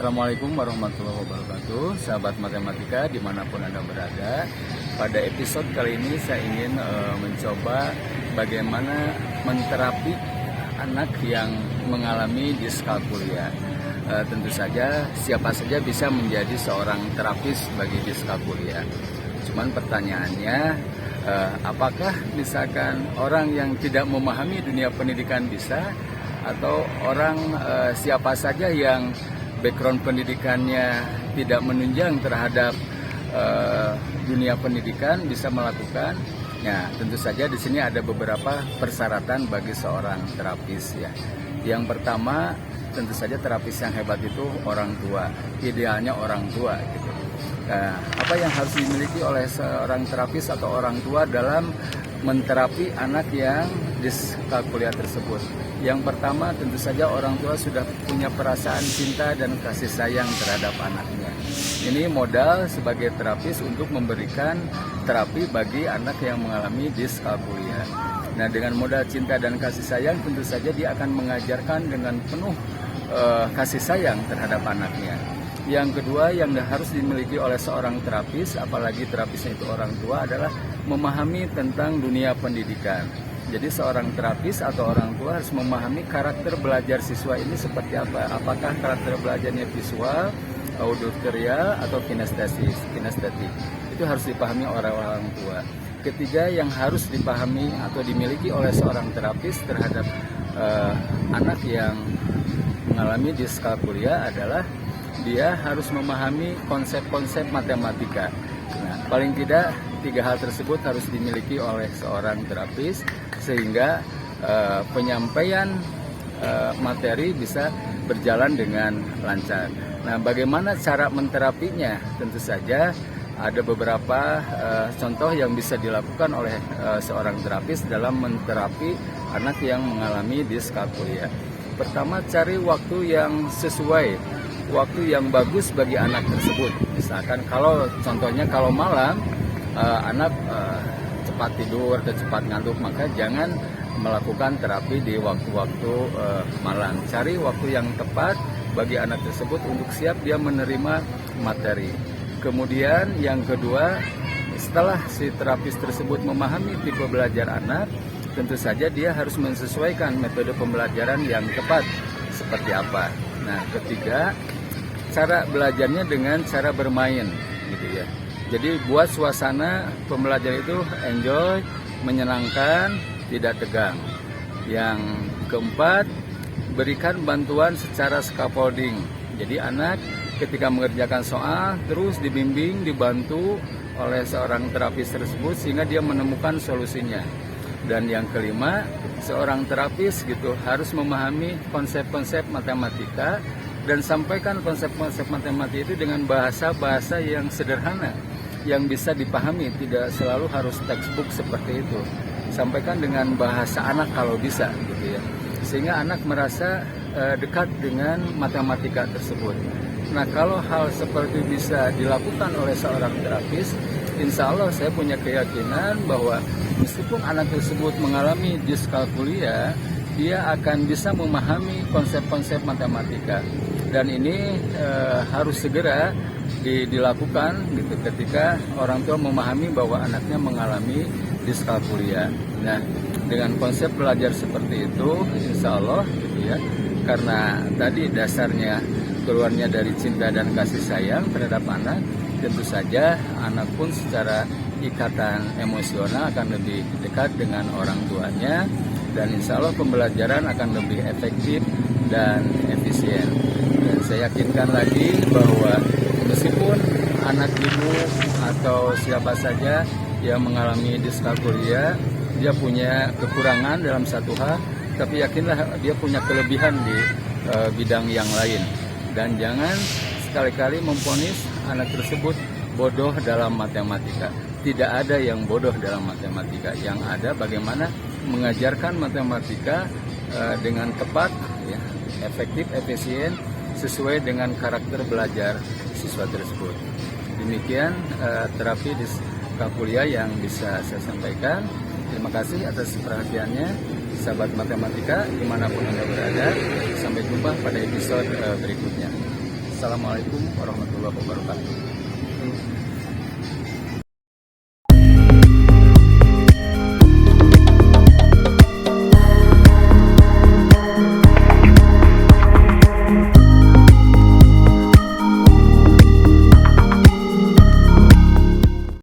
Assalamualaikum warahmatullahi wabarakatuh, sahabat matematika dimanapun Anda berada. Pada episode kali ini saya ingin mencoba bagaimana menterapi anak yang mengalami diskalkulia. Tentu saja siapa saja bisa menjadi seorang terapis bagi diskalkulia. Cuman pertanyaannya, apakah misalkan orang yang tidak memahami dunia pendidikan bisa, atau orang siapa saja yang background pendidikannya tidak menunjang terhadap dunia pendidikan bisa melakukan? Nah, tentu saja di sini ada beberapa persyaratan bagi seorang terapis ya. Yang pertama, tentu saja terapis yang hebat itu orang tua, idealnya orang tua gitu. Nah, apa yang harus dimiliki oleh seorang terapis atau orang tua dalam menterapi anak yang diskalkulia tersebut? Yang pertama, tentu saja orang tua sudah punya perasaan cinta dan kasih sayang terhadap anaknya. Ini modal sebagai terapis untuk memberikan terapi bagi anak yang mengalami diskalkulia. Nah, dengan modal cinta dan kasih sayang, tentu saja dia akan mengajarkan dengan penuh kasih sayang terhadap anaknya. Yang kedua yang harus dimiliki oleh seorang terapis, apalagi terapisnya itu orang tua, adalah memahami tentang dunia pendidikan. Jadi seorang terapis atau orang tua harus memahami karakter belajar siswa ini seperti apa. Apakah karakter belajarnya visual, auditorial, atau kinestetik. Itu harus dipahami oleh orang tua. Ketiga yang harus dipahami atau dimiliki oleh seorang terapis terhadap anak yang mengalami diskalkulia adalah dia harus memahami konsep-konsep matematika. Nah, paling tidak 3 hal tersebut harus dimiliki oleh seorang terapis sehingga penyampaian materi bisa berjalan dengan lancar. Nah, bagaimana cara menterapinya? Tentu saja ada beberapa contoh yang bisa dilakukan oleh seorang terapis dalam menterapi anak yang mengalami diskalkulia. Pertama, cari waktu yang sesuai, waktu yang bagus bagi anak tersebut. Misalkan contohnya kalau malam anak cepat tidur atau cepat ngantuk, maka jangan melakukan terapi di waktu-waktu malam. Cari waktu yang tepat bagi anak tersebut untuk siap dia menerima materi. Kemudian yang kedua, setelah si terapis tersebut memahami tipe belajar anak, tentu saja dia harus menyesuaikan metode pembelajaran yang tepat seperti apa. Nah, ketiga, cara belajarnya dengan cara bermain gitu ya. Jadi buat suasana pembelajaran itu enjoy, menyenangkan, tidak tegang. Yang keempat, berikan bantuan secara scaffolding. Jadi anak ketika mengerjakan soal terus dibimbing, dibantu oleh seorang terapis tersebut sehingga dia menemukan solusinya. Dan yang kelima, seorang terapis gitu harus memahami konsep-konsep matematika dan sampaikan konsep-konsep matematika itu dengan bahasa-bahasa yang sederhana, yang bisa dipahami, tidak selalu harus textbook seperti itu. Sampaikan dengan bahasa anak kalau bisa gitu ya, sehingga anak merasa dekat dengan matematika tersebut. Nah, kalau hal seperti bisa dilakukan oleh seorang terapis, insya Allah saya punya keyakinan bahwa meskipun anak tersebut mengalami diskalkulia, dia akan bisa memahami konsep-konsep matematika. Dan ini harus segera dilakukan gitu ketika orang tua memahami bahwa anaknya mengalami diskalkulia. Nah, dengan konsep belajar seperti itu, insya Allah gitu ya, karena tadi dasarnya keluarnya dari cinta dan kasih sayang terhadap anak, tentu saja anak pun secara ikatan emosional akan lebih dekat dengan orang tuanya, dan insya Allah pembelajaran akan lebih efektif dan efisien. Dan saya yakinkan lagi bahwa meskipun anak ibu atau siapa saja yang mengalami diskalkulia, dia punya kekurangan dalam satu hal, tapi yakinlah dia punya kelebihan di bidang yang lain. Dan jangan sekali-kali memvonis anak tersebut bodoh dalam matematika. Tidak ada yang bodoh dalam matematika. Yang ada bagaimana mengajarkan matematika dengan tepat, ya, efektif, efisien, sesuai dengan karakter belajar siswa tersebut. Demikian terapi diskalkulia yang bisa saya sampaikan. Terima kasih atas perhatiannya, sahabat matematika dimanapun Anda berada. Sampai jumpa pada episode berikutnya. Wassalamualaikum warahmatullahi wabarakatuh.